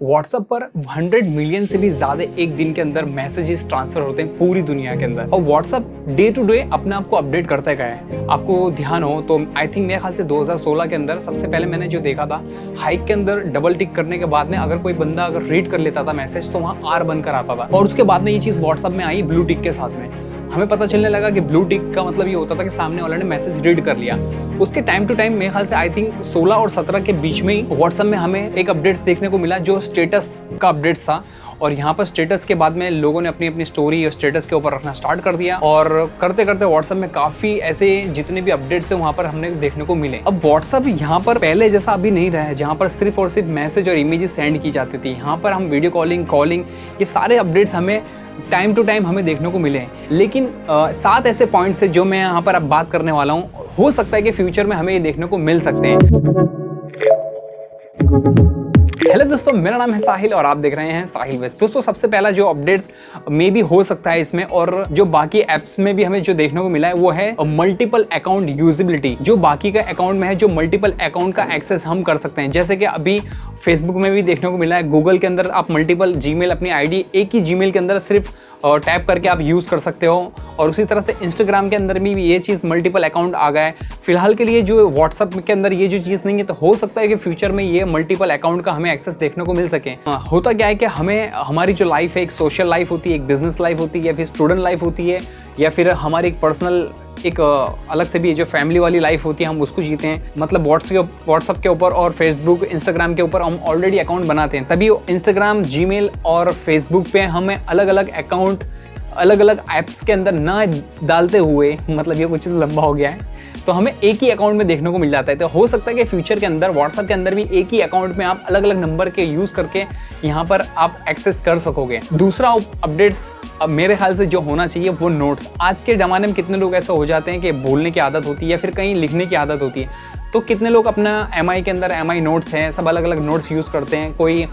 WhatsApp पर 100 million से भी ज्यादा एक दिन के अंदर मैसेजेस ट्रांसफर होते हैं पूरी दुनिया के अंदर। और व्हाट्सएप डे टू डे अपने आप को अपडेट करता गया है। आपको ध्यान हो तो आई थिंक मेरे ख्याल से 2016 के अंदर सबसे पहले मैंने जो देखा था, हाइक के अंदर डबल टिक करने के बाद में अगर कोई बंदा अगर रीड कर लेता था मैसेज तो वहाँ आर बनकर आता था। और उसके बाद में ये चीज व्हाट्सएप में आई ब्लू टिक के साथ में। हमें पता चलने लगा कि ब्लू टिक का मतलब ये होता था कि सामने वाले ने मैसेज रीड कर लिया। उसके टाइम टू टाइम मेरे ख्याल से आई थिंक 16 और 17 के बीच में ही व्हाट्सएप में हमें एक अपडेट्स देखने को मिला जो स्टेटस का अपडेट्स था। और यहाँ पर स्टेटस के बाद में लोगों ने अपनी अपनी स्टोरी और स्टेटस के ऊपर रखना स्टार्ट कर दिया। और करते करते व्हाट्सएप में काफ़ी ऐसे जितने भी अपडेट्स हैं वहाँ पर हमने देखने को मिले। अब व्हाट्सएप यहाँ पर पहले जैसा अभी नहीं रहा है जहाँ पर सिर्फ और सिर्फ मैसेज और इमेजेस सेंड की जाती थी। यहाँ पर हम वीडियो कॉलिंग ये सारे अपडेट्स हमें टाइम टू टाइम हमें देखने को मिले हैं। लेकिन 7 ऐसे पॉइंट्स है जो मैं यहाँ पर अब बात करने वाला हूँ, हो सकता है कि फ्यूचर में हमें ये देखने को मिल सकते हैं। हेलो दोस्तों, मेरा नाम है साहिल और आप देख रहे हैं साहिल वेस्ट। दोस्तों सबसे पहला जो अपडेट्स मे भी हो सकता है इसमें और जो बाकी एप्स में भी हमें जो देखने को मिला है वो है मल्टीपल अकाउंट यूजिबिलिटी। जो बाकी का अकाउंट में है, जो मल्टीपल अकाउंट का एक्सेस हम कर सकते हैं। जैसे कि अभी फेसबुक में भी देखने को मिला है, गूगल के अंदर आप मल्टीपल जीमेल अपनी आईडी एक ही जीमेल के अंदर सिर्फ टैप करके आप यूज़ कर सकते हो। और उसी तरह से इंस्टाग्राम के अंदर भी ये चीज़ मल्टीपल अकाउंट आ गया है। फिलहाल के लिए जो व्हाट्सएप के अंदर ये जो चीज़ नहीं है, तो हो सकता है कि फ्यूचर में ये मल्टीपल अकाउंट का हमें एक्सेस देखने को मिल सके। होता क्या है कि हमें हमारी जो लाइफ है, एक सोशल लाइफ होती है, एक बिजनेस लाइफ होती है, या फिर स्टूडेंट लाइफ होती है, या फिर हमारी एक पर्सनल एक अलग से भी जो फैमिली वाली लाइफ होती है हम उसको जीते हैं। मतलब व्हाट्सएप के ऊपर और फेसबुक इंस्टाग्राम के ऊपर हम ऑलरेडी अकाउंट बनाते हैं। तभी इंस्टाग्राम, जीमेल और फेसबुक पे हमें अलग अलग अकाउंट अलग अलग ऐप्स के अंदर ना डालते हुए, मतलब ये कुछ लंबा हो गया है, तो हमें एक ही अकाउंट में देखने को मिल जाता है। तो हो सकता है कि फ्यूचर के अंदर व्हाट्सएप के अंदर भी एक ही अकाउंट में आप अलग अलग नंबर के यूज़ करके यहाँ पर आप एक्सेस कर सकोगे। दूसरा अपडेट्स मेरे ख्याल से जो होना चाहिए वो नोट्स। आज के ज़माने में कितने लोग ऐसे हो जाते हैं कि बोलने की आदत होती है या फिर कहीं लिखने की आदत होती है, तो कितने लोग अपना MI के अंदर MI नोट्स हैं, सब अलग अलग नोट्स यूज़ करते हैं। कोई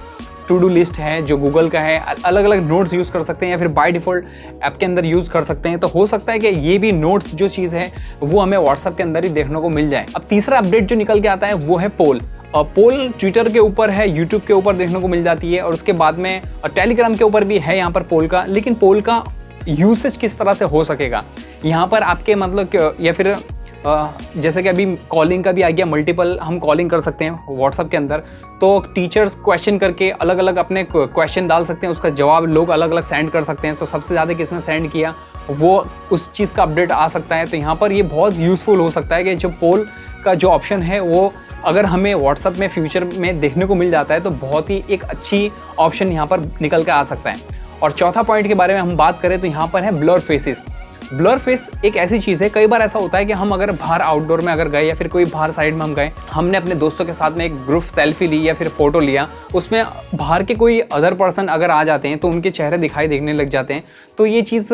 टू डू लिस्ट है जो गूगल का है, अलग अलग नोट्स यूज़ कर सकते हैं, या फिर बाय डिफ़ॉल्ट ऐप के अंदर यूज़ कर सकते हैं। तो हो सकता है कि ये भी नोट्स जो चीज़ है वो हमें व्हाट्सएप के अंदर ही देखने को मिल जाए। अब तीसरा अपडेट जो निकल के आता है वो है पोल। पोल ट्विटर के ऊपर है, यूट्यूब के ऊपर देखने को मिल जाती है, और उसके बाद में टेलीग्राम के ऊपर भी है यहाँ पर पोल का। लेकिन पोल का यूसेज किस तरह से हो सकेगा यहाँ पर आपके मतलब, या फिर जैसे कि अभी कॉलिंग का भी आ गया, मल्टीपल हम कॉलिंग कर सकते हैं व्हाट्सएप के अंदर। तो टीचर्स क्वेश्चन करके अलग अलग अपने क्वेश्चन डाल सकते हैं, उसका जवाब लोग अलग अलग सेंड कर सकते हैं। तो सबसे ज़्यादा किसने सेंड किया वो उस चीज़ का अपडेट आ सकता है। तो यहाँ पर ये बहुत यूज़फुल हो सकता है कि जो पोल का जो ऑप्शन है वो अगर हमें व्हाट्सएप में फ्यूचर में देखने को मिल जाता है तो बहुत ही एक अच्छी ऑप्शन यहाँ पर निकल कर आ सकता है। और चौथा पॉइंट के बारे में हम बात करें तो यहाँ पर है ब्लर फेसेस। ब्लर फेस एक ऐसी चीज़ है, कई बार ऐसा होता है कि हम अगर बाहर आउटडोर में अगर गए या फिर कोई बाहर साइड में हम गए, हमने अपने दोस्तों के साथ में एक ग्रुप सेल्फी ली या फिर फोटो लिया, उसमें बाहर के कोई अदर पर्सन अगर आ जाते हैं तो उनके चेहरे दिखाई देखने लग जाते हैं। तो ये चीज़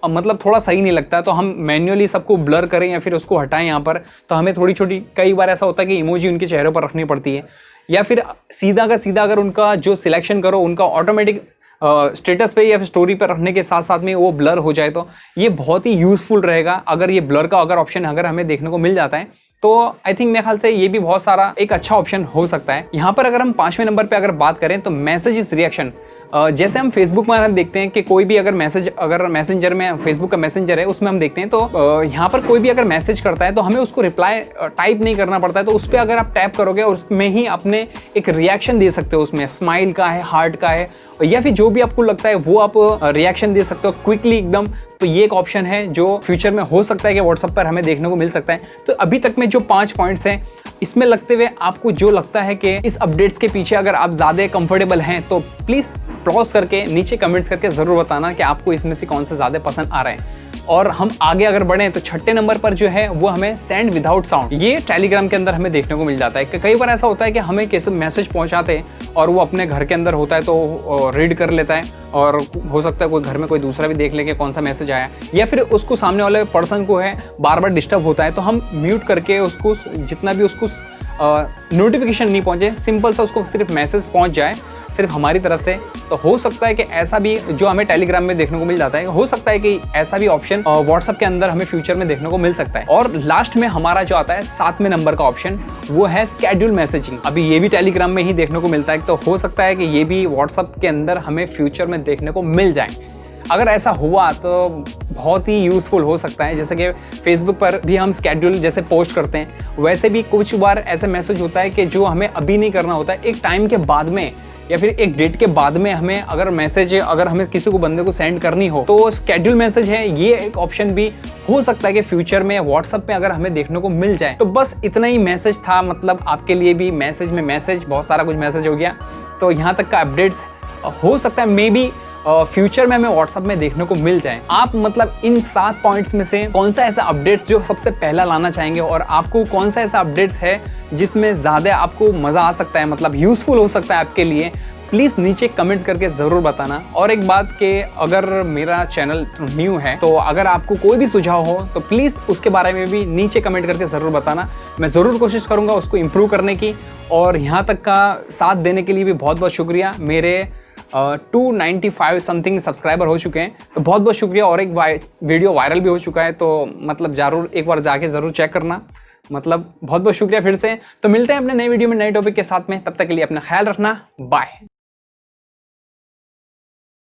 मतलब थोड़ा सही नहीं लगता। तो हम मैन्युअली सबको ब्लर करें या फिर उसको हटाएं यहाँ पर, तो हमें थोड़ी छोटी, कई बार ऐसा होता है कि इमोजी उनके चेहरों पर रखनी पड़ती है, या फिर सीधा का सीधा अगर उनका जो सिलेक्शन करो उनका ऑटोमेटिक स्टेटस पे या फिर स्टोरी पर रखने के साथ साथ में वो ब्लर हो जाए। तो ये बहुत ही यूज़फुल रहेगा अगर ये ब्लर का अगर ऑप्शन अगर हमें देखने को मिल जाता है। तो आई थिंक मेरे ख्याल से ये भी बहुत सारा एक अच्छा ऑप्शन हो सकता है। यहाँ पर अगर हम 5वें नंबर पे अगर बात करें तो मैसेजेस रिएक्शन। जैसे हम फेसबुक में देखते हैं कि कोई भी अगर मैसेंजर में, फेसबुक का मैसेंजर है उसमें हम देखते हैं तो यहाँ पर कोई भी अगर मैसेज करता है तो हमें उसको रिप्लाई टाइप नहीं करना पड़ता है। तो उस पर अगर आप टैप करोगे और उसमें ही अपने एक रिएक्शन दे सकते हो, उसमें स्माइल का है, हार्ट का है, या फिर जो भी आपको लगता है वो आप रिएक्शन दे सकते हो क्विकली एकदम। तो ये एक ऑप्शन है जो फ्यूचर में हो सकता है कि व्हाट्सएप पर हमें देखने को मिल सकता है। तो अभी तक में जो 5 पॉइंट्स हैं इसमें लगते हुए आपको जो लगता है कि इस अपडेट्स के पीछे अगर आप ज़्यादा कंफर्टेबल हैं तो प्लीज़ पॉज करके नीचे कमेंट्स करके ज़रूर बताना कि आपको इसमें से कौन सा ज़्यादा पसंद आ रहा है। और हम आगे अगर बढ़ें तो 6ठे नंबर पर जो है वो हमें सेंड विदाउट साउंड, ये टेलीग्राम के अंदर हमें देखने को मिल जाता है। कि कई बार ऐसा होता है कि हमें कैसे मैसेज पहुंचाते हैं और वो अपने घर के अंदर होता है तो रीड कर लेता है, और हो सकता है कोई घर में कोई दूसरा भी देख ले कि कौन सा मैसेज आया, या फिर उसको सामने वाले पर्सन को है बार बार डिस्टर्ब होता है। तो हम म्यूट करके उसको जितना भी उसको नोटिफिकेशन नहीं पहुंचे, सिंपल सा उसको सिर्फ मैसेज पहुंच जाए, सिर्फ हमारी तरफ से। तो हो सकता है कि ऐसा भी जो हमें टेलीग्राम में देखने को मिल जाता है, हो सकता है कि ऐसा भी ऑप्शन व्हाट्सएप के अंदर हमें फ्यूचर में देखने को मिल सकता है। और लास्ट में हमारा जो आता है 7वें नंबर का ऑप्शन, वो है स्केड्यूल मैसेजिंग। अभी ये भी टेलीग्राम में ही देखने को मिलता है, तो हो सकता है कि ये भी व्हाट्सएप के अंदर हमें फ्यूचर में देखने को मिल जाए। अगर ऐसा हुआ तो बहुत ही यूज़फुल हो सकता है। जैसे कि फेसबुक पर भी हम स्केड्यूल जैसे पोस्ट करते हैं, वैसे भी कुछ बार ऐसे मैसेज होता है कि जो हमें अभी नहीं करना होता है, एक टाइम के बाद में या फिर एक डेट के बाद में हमें अगर मैसेज, अगर हमें किसी को बंदे को सेंड करनी हो तो स्केड्यूल मैसेज है, ये एक ऑप्शन भी हो सकता है कि फ्यूचर में व्हाट्सएप पे अगर हमें देखने को मिल जाए। तो बस इतना ही मैसेज था, मतलब आपके लिए भी मैसेज में मैसेज, बहुत सारा कुछ मैसेज हो गया। तो यहाँ तक का अपडेट्स हो सकता है मे बी फ्यूचर में हमें व्हाट्सएप में देखने को मिल जाए। आप मतलब इन 7 पॉइंट्स में से कौन सा ऐसा अपडेट्स जो सबसे पहला लाना चाहेंगे, और आपको कौन सा ऐसा अपडेट्स है जिसमें ज़्यादा आपको मज़ा आ सकता है, मतलब यूज़फुल हो सकता है आपके लिए, प्लीज़ नीचे कमेंट्स करके ज़रूर बताना। और एक बात कि अगर मेरा चैनल न्यू है तो अगर आपको कोई भी सुझाव हो तो प्लीज़ उसके बारे में भी नीचे कमेंट करके ज़रूर बताना। मैं ज़रूर कोशिश करूँगा उसको इम्प्रूव करने की। और यहाँ तक का साथ देने के लिए भी बहुत बहुत शुक्रिया। मेरे 295 समथिंग सब्सक्राइबर हो चुके हैं, तो बहुत बहुत शुक्रिया। और एक वीडियो वायरल भी हो चुका है, तो मतलब ज़रूर एक बार जाके ज़रूर चेक करना। मतलब बहुत बहुत शुक्रिया फिर से। तो मिलते हैं अपने नए वीडियो में नए टॉपिक के साथ में, तब तक के लिए अपना ख्याल रखना। बाय।